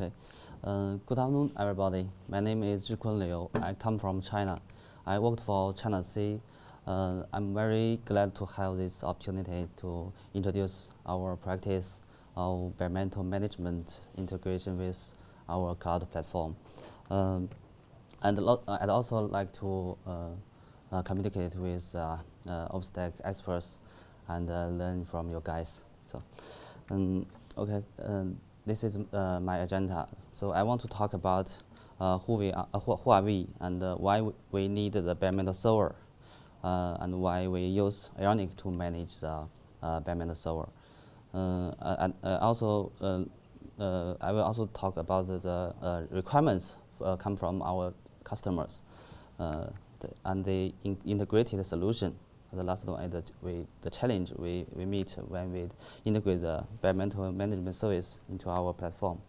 Okay. Good afternoon, everybody. My name is Zhikun Liu. I come from China. I worked for Chinac. I'm very glad to have this opportunity to introduce our practice of Baremetal management integration with our cloud platform. I'd also like to communicate with OpenStack experts and learn from you guys. So, okay. This is my agenda. So I want to talk about who are we, and why we need the Baremetal server, and why we use Ionic to manage the Baremetal server. I will also talk about the requirements come from our customers, and the integrated solution. The last one is the challenge we meet when we integrate the Baremetal management service into our platform.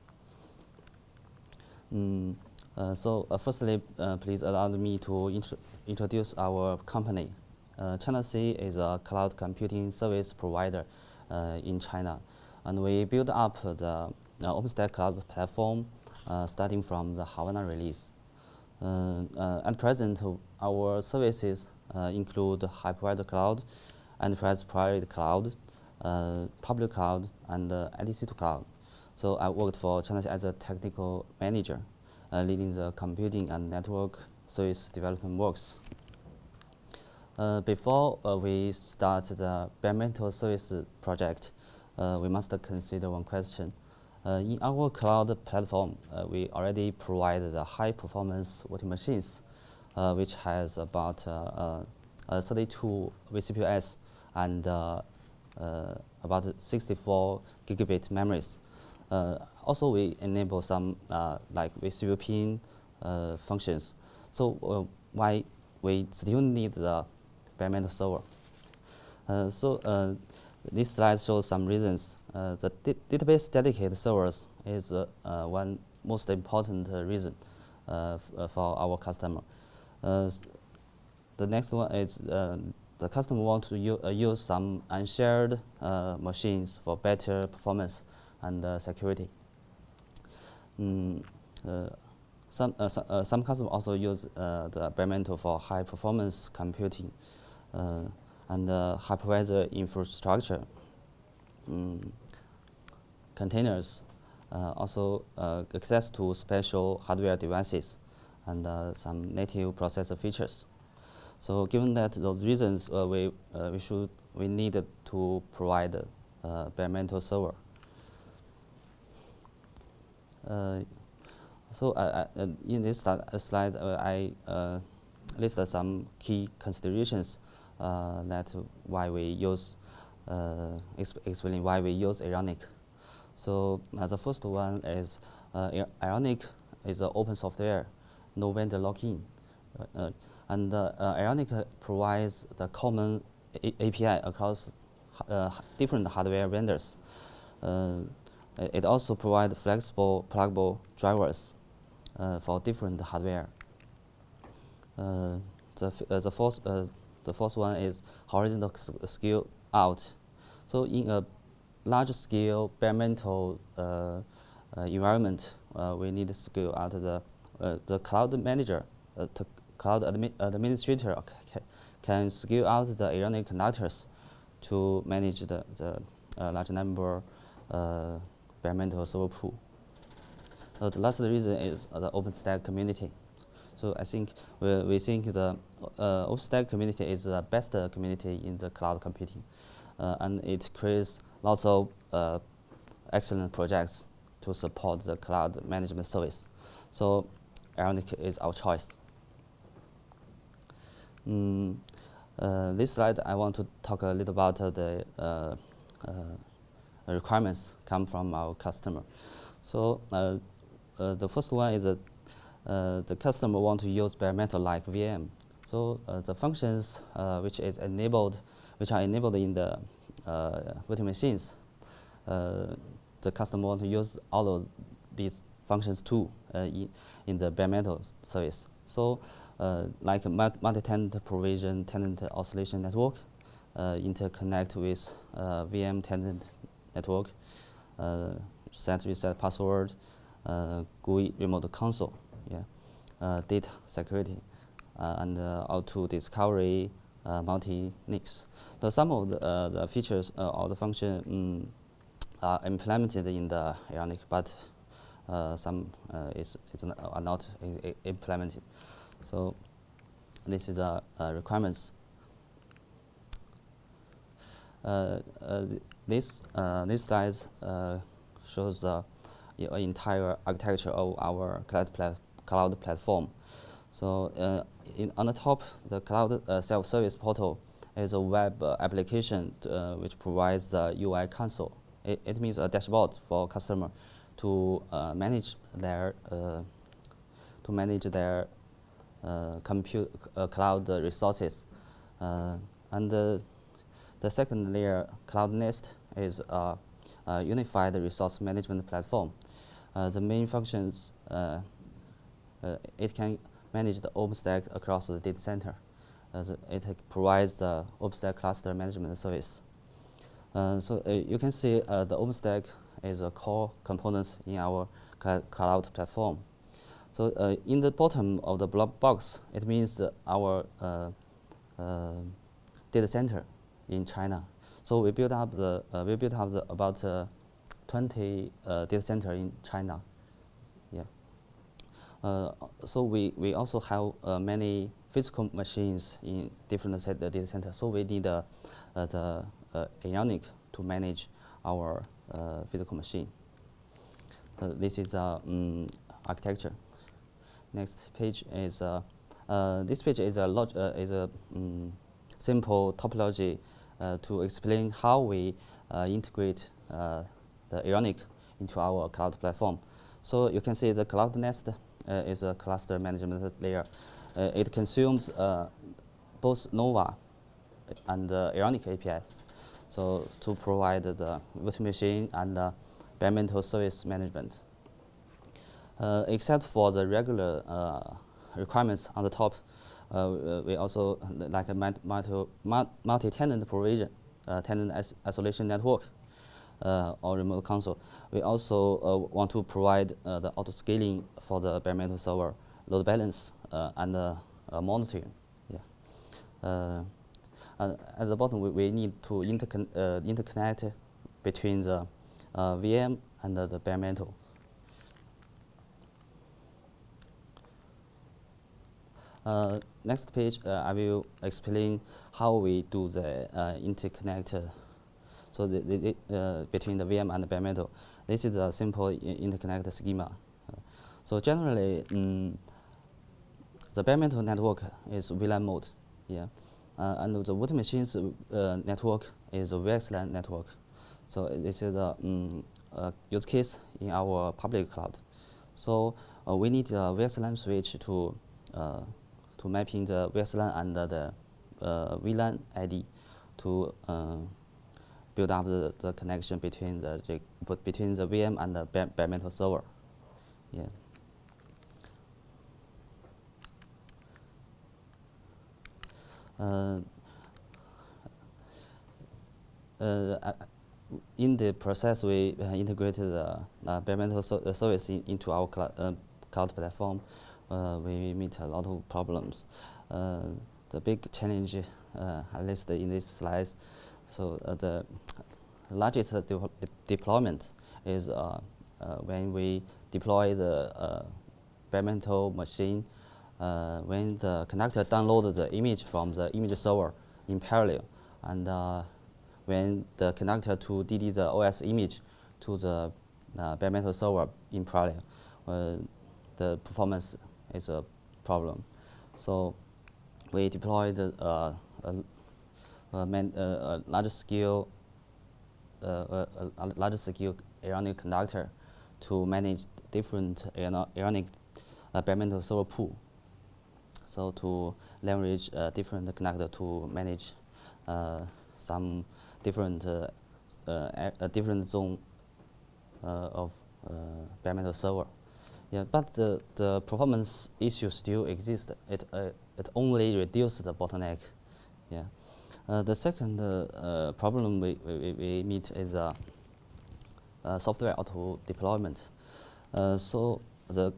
Firstly, please allow me to introduce our company. Chinac is a cloud computing service provider in China, and we built up the OpenStack cloud platform starting from the Havana release. At present, our services include hypervisor cloud, enterprise private cloud, public cloud, and IDC2 cloud. So I worked for Chinac as a technical manager, leading the computing and network service development works. Before we start the Baremetal service project, we must consider one question. In our cloud platform, we already provide the high-performance virtual machines, which has about 32 vCPUs and about 64 gigabit memories. Also, we enable some like vCPU pin functions. So why we still need the Baremetal server? This slide shows some reasons. The database dedicated servers is one most important reason for our customer. The next one is the customer want to use some unshared machines for better performance and security. Some customers also use the Baremetal for high performance computing and hypervisor infrastructure, containers, also access to special hardware devices, and some native processor features. So, given that those reasons, we need to provide a Baremetal server. In this slide, I listed some key considerations that why we use explaining why we use Ionic. So the first one is Ionic is an open software, no vendor lock-in, and Ionic provides the common API across different hardware vendors. It also provides flexible, pluggable drivers for different hardware. The fourth one is horizontal scale out. So in a large scale Baremetal environment, we need to scale out the cloud manager, the cloud administrator can scale out the Ionic connectors to manage the large number Baremetal server pool. The last reason is the OpenStack community. So I think we think the OpenStack community is the best community in the cloud computing, and it creates lots of excellent projects to support the cloud management service. So Ionic is our choice. This slide, I want to talk a little about the requirements come from our customer. So the first one is that the customer want to use Baremetal like VM. So the functions which are enabled in the virtual machines, the customer want to use all of these functions too in the Baremetal service. So like multi-tenant provision, tenant oscillation network, interconnect with VM tenant network, set reset password, GUI remote console, data security, and auto discovery, multi-NICs. So some of the features or the function are implemented in the Ionic, but some are not implemented. So this is the requirements. This slide shows the entire architecture of our cloud platform. So on the top, the cloud self-service portal is a web application which provides the UI console. It means a dashboard for customer to manage their cloud resources. And the second layer, Cloud Nest, is a unified resource management platform. The main functions, it can manage the OpenStack across the data center. It provides the OpenStack cluster management service. So you can see the OpenStack is a core component in our cloud platform. So in the bottom of the block box, it means our data center in China. So we built up about 20 data center in China. So we also have many physical machines in different data centers. So we need the Ionic to manage our physical machine. This is architecture. Next page is this page is a simple topology to explain how we integrate the Ionic into our cloud platform. So you can see the Cloud Nest is a cluster management layer. It consumes both Nova and Ionic API. So to provide the virtual machine and Baremetal service management. Except for the regular requirements on the top, we also like a multi-tenant provision, tenant isolation network, or remote console. We also want to provide the auto scaling for the Baremetal server, load balance, and monitoring. And at the bottom, we need to interconnect between the VM and the Baremetal. Next page, I will explain how we do the interconnect. So between the VM and the Baremetal. This is a simple interconnect schema. So generally, the Baremetal network is VLAN mode, and the virtual machines network is a VXLAN network. So this is a use case in our public cloud. So we need a VXLAN switch to mapping the VXLAN and the VLAN ID to build up the connection between the VM and the Baremetal server. In the process, we integrated the Baremetal service into our cloud platform. We meet a lot of problems. The big challenge, at least in this slide, so the largest deployment is when we deploy the Baremetal machine, when the connector downloads the image from the image server in parallel, and when the connector to DD the OS image to the Baremetal server in parallel, the performance is a problem. So we deployed a large scale Ionic conductor to manage different Ionic Baremetal server pool. So to leverage different connector to manage some different zone of Baremetal server. But the performance issue still exists. It only reduces the bottleneck. The second problem we meet is software auto deployment. So the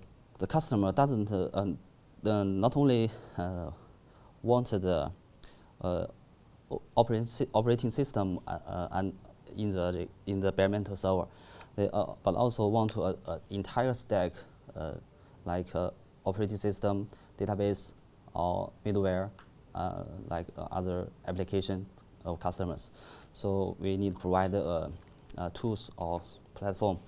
customer doesn't not only want the operating system and in the Baremetal server, but also want to entire stack like operating system, database, or middleware, like other application of customers. So we need to provide tools or platform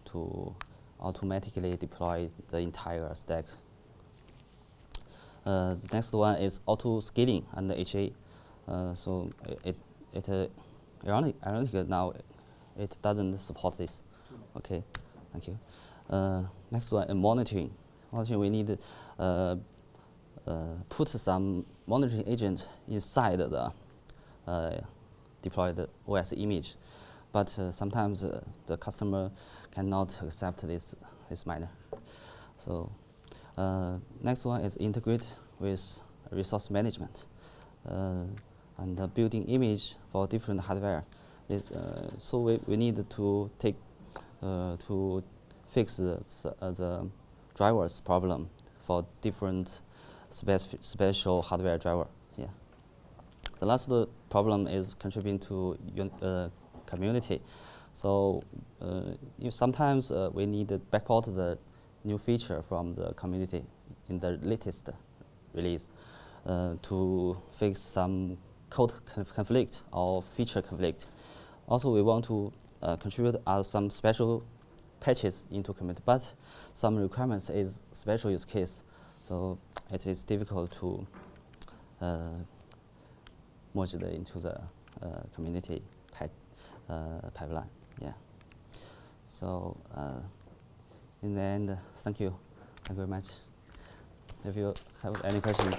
to automatically deploy the entire stack. The next one is auto scaling and the HA. So ironically now it doesn't support this. Okay, thank you. Next one is monitoring. Monitoring, we need put some monitoring agent inside the deployed OS image, but sometimes the customer cannot accept this manner. So next one is integrate with resource management and building image for different hardware. So we need to take to fix the drivers problem for different special hardware driver. Yeah. The last problem is contributing to community. So sometimes we need to backport the new feature from the community in the latest release to fix some code conflict or feature conflict. Also, we want to contribute some special patches into community, but some requirements is special use case, so it is difficult to merge it into the community pipeline. Yeah. So in the end, thank you very much. If you have any questions.